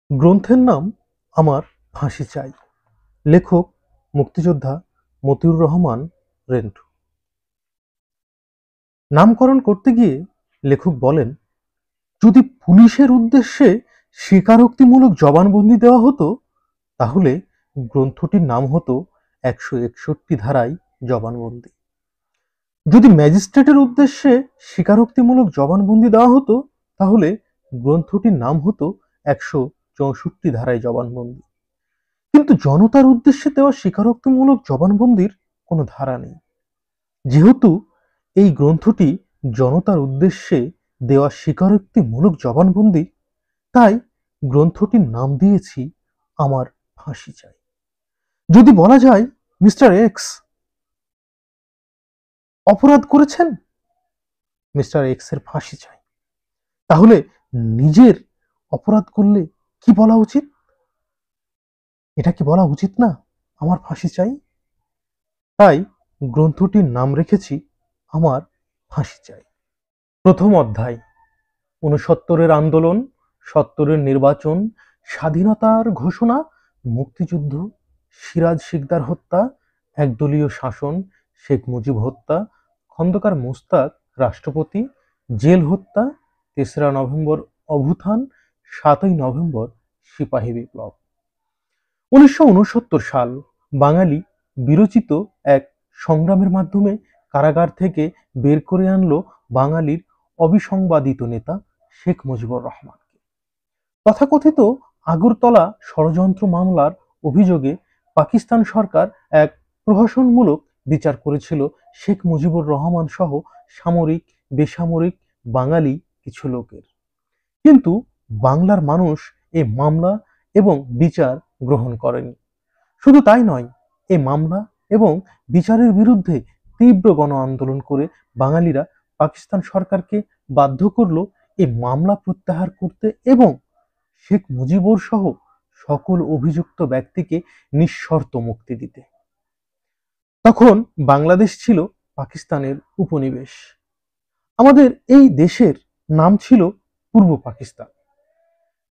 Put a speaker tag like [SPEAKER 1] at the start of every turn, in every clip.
[SPEAKER 1] গ্রন্থের নাম আমার ফাঁসি চাই। লেখক মুক্তিযোদ্ধা মতিউর রহমান রেন্টু। নামকরণ করতে গিয়ে লেখক বলেন, যদি পুলিশের উদ্দেশ্যে স্বীকারোক্তিমূলক জবানবন্দি দেওয়া হতো তাহলে গ্রন্থটির নাম হতো ১৬১ ধারায় জবানবন্দি। যদি ম্যাজিস্ট্রেটের উদ্দেশ্যে স্বীকারোক্তিমূলক জবানবন্দি দেওয়া হতো তাহলে গ্রন্থটির নাম হতো ১৬৪ ধারায় জবানবন্দি। কিন্তু জনতার উদ্দেশ্যে দেওয়া স্বীকারোক্তিমূলক জবানবন্দির কোনো ধারা নেই। যেহেতু এই গ্রন্থটি জনতার উদ্দেশ্যে দেওয়া স্বীকারোক্তিমূলক জবানবন্দি, তাই গ্রন্থটির নাম দিয়েছি আমার ফাঁসি চাই। যদি বলা যায় মিস্টার এক্স অপরাধ করেছেন, মিস্টার এক্স এর ফাঁসি চাই, তাহলে নিজের অপরাধ করলে কি বলা উচিত? এটা কি বলা উচিত না আমার ফাঁসি চাই? তাই গ্রন্থটির নাম রেখেছি আমার ফাঁসি চাই। প্রথম অধ্যায়, ৬৯-এর আন্দোলন, ৭০-এর নির্বাচন, স্বাধীনতার ঘোষণা, মুক্তিযুদ্ধ, সিরাজ শিকদার হত্যা, একদলীয় শাসন, শেখ মুজিব হত্যা, খন্দকার মোশতাক রাষ্ট্রপতি, জেল হত্যা, ৩রা নভেম্বর অভ্যুত্থান, ৭ই নভেম্বর সিপাহী বিপ্লব। ১৯৬৯ সাল বাঙালি বিরচিত এক সংগ্রামের মাধ্যমে কারাগার থেকে বের করে আনলো বাঙালির অবিসংবাদিত নেতা শেখ মুজিবুর রহমানকে। তথাকথিত আগরতলা ষড়যন্ত্র মামলার অভিযোগে পাকিস্তান সরকার এক প্রহসনমূলক বিচার করেছিল শেখ মুজিবুর রহমান সহ সামরিক বেসামরিক বাঙালি কিছু লোকের। কিন্তু বাংলার মানুষ এই মামলা এবং বিচার গ্রহণ করেনি। শুধু তাই নয়, এই মামলা এবং বিচারের বিরুদ্ধে তীব্র গণ আন্দোলন করে বাঙালিরা পাকিস্তান সরকারকে বাধ্য করলো এই মামলা প্রত্যাহার করতে এবং শেখ মুজিবুর সহ সকল অভিযুক্ত ব্যক্তিকে নিঃশর্ত মুক্তি দিতে। তখন বাংলাদেশ ছিল পাকিস্তানের উপনিবেশ। আমাদের এই দেশের নাম ছিল পূর্ব পাকিস্তান।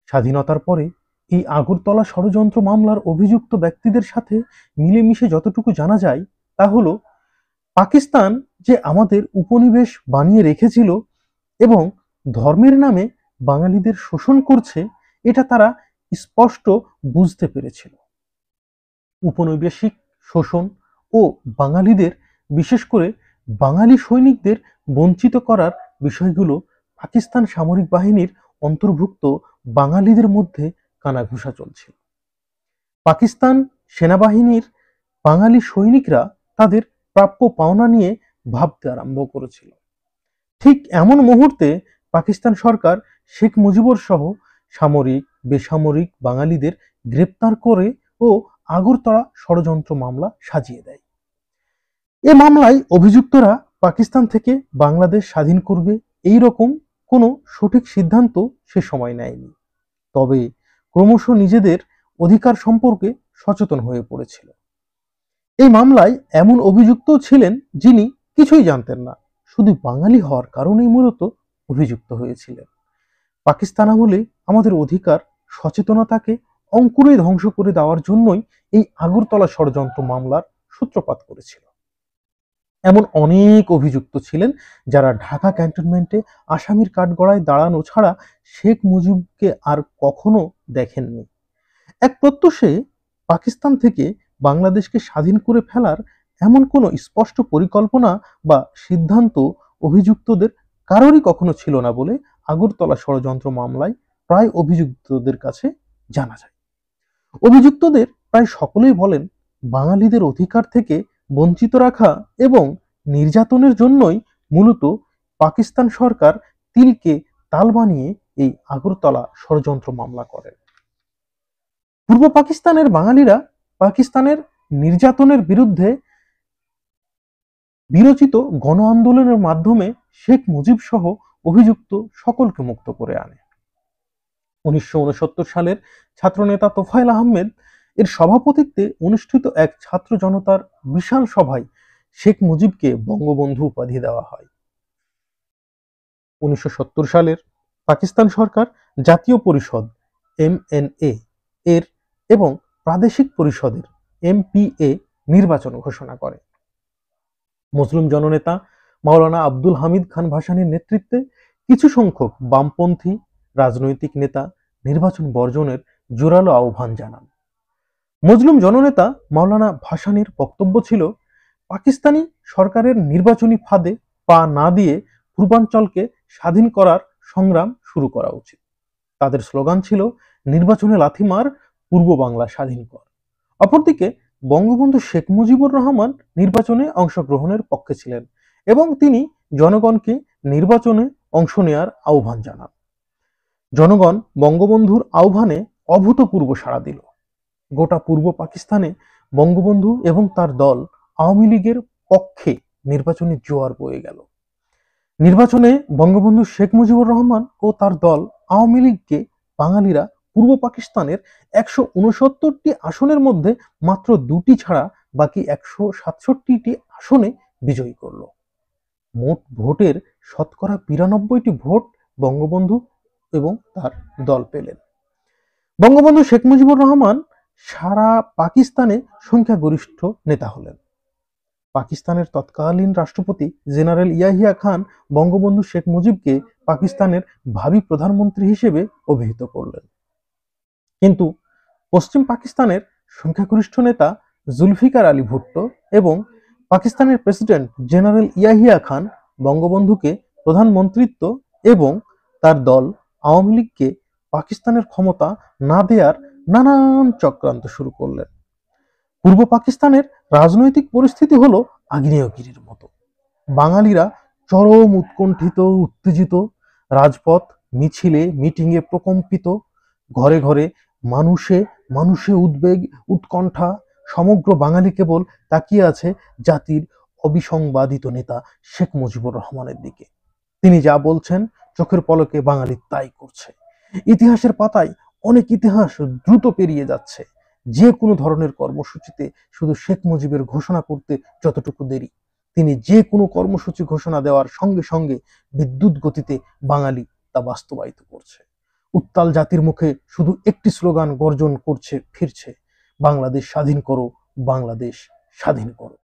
[SPEAKER 1] স্বাধীনতার পরে এই আগরতলা ষড়যন্ত্র মামলার অভিযুক্ত ব্যক্তিদের সাথে মিলেমিশে যতটুকু জানা যায় তা হলো, পাকিস্তান যে আমাদের উপনিবেশ বানিয়ে রেখেছিল এবং ধর্মের নামে বাঙালিদের শোষণ করছে এটা তারা স্পষ্ট বুঝতে পেরেছিল। উপনিবেশিক শোষণ ও বাঙালিদের, বিশেষ করে বাঙালি সৈনিকদের বঞ্চিত করার বিষয়গুলো পাকিস্তান সামরিক বাহিনীর অন্তর্ভুক্ত বাঙালিদের মধ্যে কানাঘুষা চলছিল। পাকিস্তান সেনাবাহিনীর বাঙালি সৈনিকরা তাদের প্রাপ্য পাওনা নিয়ে ভাবতে আরম্ভ করেছিল। ঠিক এমন মুহূর্তে পাকিস্তান সরকার শেখ মুজিবুর সহ সামরিক বেসামরিক বাঙালিদের গ্রেপ্তার করে ও আগরতলা ষড়যন্ত্র মামলা সাজিয়ে দেয়। এ মামলায় অভিযুক্তরা পাকিস্তান থেকে বাংলাদেশ স্বাধীন করবে এই রকম কোনো সঠিক সিদ্ধান্ত সে সময় নেয়নি। তবে ক্রমশ নিজেদের অধিকার সম্পর্কে সচেতন হয়ে পড়েছিল। এই মামলায় এমন অভিযুক্তও ছিলেন যিনি কিছুই জানতেন না, শুধু বাঙালি হওয়ার কারণেই মূলত অভিযুক্ত হয়েছিলেন। পাকিস্তান আমলে আমাদের অধিকার সচেতনতাকে অঙ্কুরে ধ্বংস করে দেওয়ার জন্যই এই আগরতলা ষড়যন্ত্র মামলার সূত্রপাত করেছিল। এমন অনেক অভিযুক্ত ছিলেন যারা ঢাকা ক্যান্টনমেন্টে আসামির কাঠগড়ায় দাঁড়ানো ছাড়া শেখ মুজিবকে আর কখনো দেখেননি। এক প্রত্যুষে পাকিস্তান থেকে বাংলাদেশকে স্বাধীন করে ফেলার এমন কোনো স্পষ্ট পরিকল্পনা বা সিদ্ধান্ত অভিযুক্তদের কারোরই কখনো ছিল না বলে আগরতলা ষড়যন্ত্র মামলায় প্রায় অভিযুক্তদের কাছে জানা যায়। অভিযুক্তদের প্রায় সকলেই বলেন, বাঙালিদের অধিকার থেকে বঞ্চিত রাখা এবং নির্যাতনের জন্যই মূলত পাকিস্তান সরকার তিলকে তাল বানিয়ে এই আগরতলা ষড়যন্ত্র মামলা করেন। পূর্ব পাকিস্তানের বাঙালিরা পাকিস্তানের নির্যাতনের বিরুদ্ধে বিরচিত গণ আন্দোলনের মাধ্যমে শেখ মুজিব সহ অভিযুক্ত সকলকে মুক্ত করে আনে। ১৯৬৯ সালের ছাত্রনেতা তোফায়েল আহমেদ এর সভাপতিত্বে অনুষ্ঠিত এক ছাত্র জনতার বিশাল সভায় শেখ মুজিবকে বঙ্গবন্ধু উপাধি দেওয়া হয়। ১৯৭০ সালের পাকিস্তান সরকার জাতীয় পরিষদ MNA এর এবং প্রাদেশিক পরিষদের MPA নির্বাচন ঘোষণা করে। মুসলিম জননেতা মাওলানা আব্দুল হামিদ খান ভাসানীর নেতৃত্বে কিছু সংখ্যক বামপন্থী রাজনৈতিক নেতা নির্বাচন বর্জনের জোরালো আহ্বান জানান। মজলুম জননেতা মাওলানা ভাসানীর বক্তব্য ছিল, পাকিস্তানি সরকারের নির্বাচনী ফাঁদে পা না দিয়ে পূর্বাঞ্চলকে স্বাধীন করার সংগ্রাম শুরু করা উচিত। তাদের স্লোগান ছিল, নির্বাচনে লাথি মার, পূর্ব বাংলা স্বাধীন কর। অপরদিকে বঙ্গবন্ধু শেখ মুজিবুর রহমান নির্বাচনে অংশগ্রহণের পক্ষে ছিলেন এবং তিনি জনগণকে নির্বাচনে অংশ নেয়ার আহ্বান জানান। জনগণ বঙ্গবন্ধুর আহ্বানে অভূতপূর্ব সাড়া দিল। গোটা পূর্ব পাকিস্তানে বঙ্গবন্ধু এবং তার দল আওয়ামী লীগের পক্ষে নির্বাচনী জোয়ার বয়ে গেল। নির্বাচনে বঙ্গবন্ধু শেখ মুজিবুর রহমান ও তার দল আওয়ামী লীগকে বাঙালিরা পূর্ব পাকিস্তানের 169টি আসনের মধ্যে মাত্র 2টি ছাড়া বাকি 167টি আসনে বিজয়ী করল। মোট ভোটের শতকরা 92টি ভোট বঙ্গবন্ধু এবং তার দল পেলেন। বঙ্গবন্ধু শেখ মুজিবুর রহমান সারা পাকিস্তানে সংখ্যাগরিষ্ঠ নেতা হলেন। পাকিস্তানের তৎকালীন রাষ্ট্রপতি জেনারেল ইয়াহিয়া খান বঙ্গবন্ধু শেখ মুজিবকে পাকিস্তানের ভাবী প্রধানমন্ত্রী হিসেবে অভিহিত করলেন। কিন্তু পশ্চিম পাকিস্তানের সংখ্যাগরিষ্ঠ নেতা জুলফিকার আলী ভুট্টো এবং পাকিস্তানের প্রেসিডেন্ট জেনারেল ইয়াহিয়া খান বঙ্গবন্ধুকে প্রধানমন্ত্রিত্ব এবং তার দল আওয়ামী লীগকে পাকিস্তানের ক্ষমতা না দেওয়ার নানান চক্রান্ত শুরু করলেন। পূর্ব পাকিস্তানের রাজনৈতিক পরিস্থিতি হলো আগ্নেয়গিরির মতো। বাঙালিরা চরম উৎকণ্ঠিত, উত্তেজিত, রাজপথ, মিছিলে, মিটিংয়ে প্রকম্পিত, ঘরে ঘরে মানুষে উদ্বেগ, উৎকণ্ঠা। সমগ্র বাঙালি কেবল তাকিয়ে আছে জাতির অবিসংবাদিত নেতা শেখ মুজিবুর রহমানের দিকে। তিনি যা বলছেন চোখের পলকে বাঙালি তাই করছে। ইতিহাসের পাতায় অনেক ইতিহাস দ্রুত পেরিয়ে যাচ্ছে। যে কোনো ধরনের কর্মসূচিতে শুধু শেখ মুজিবের ঘোষণা করতে যতটুকু দেরি, তিনি যে কোনো কর্মসূচি ঘোষণা দেওয়ার সঙ্গে সঙ্গে বিদ্যুৎ গতিতে বাঙালি তা বাস্তবায়িত করছে। উত্তাল জাতির মুখে শুধু একটি স্লোগান গর্জন করছে ফিরছে, বাংলাদেশ স্বাধীন করো, বাংলাদেশ স্বাধীন করো।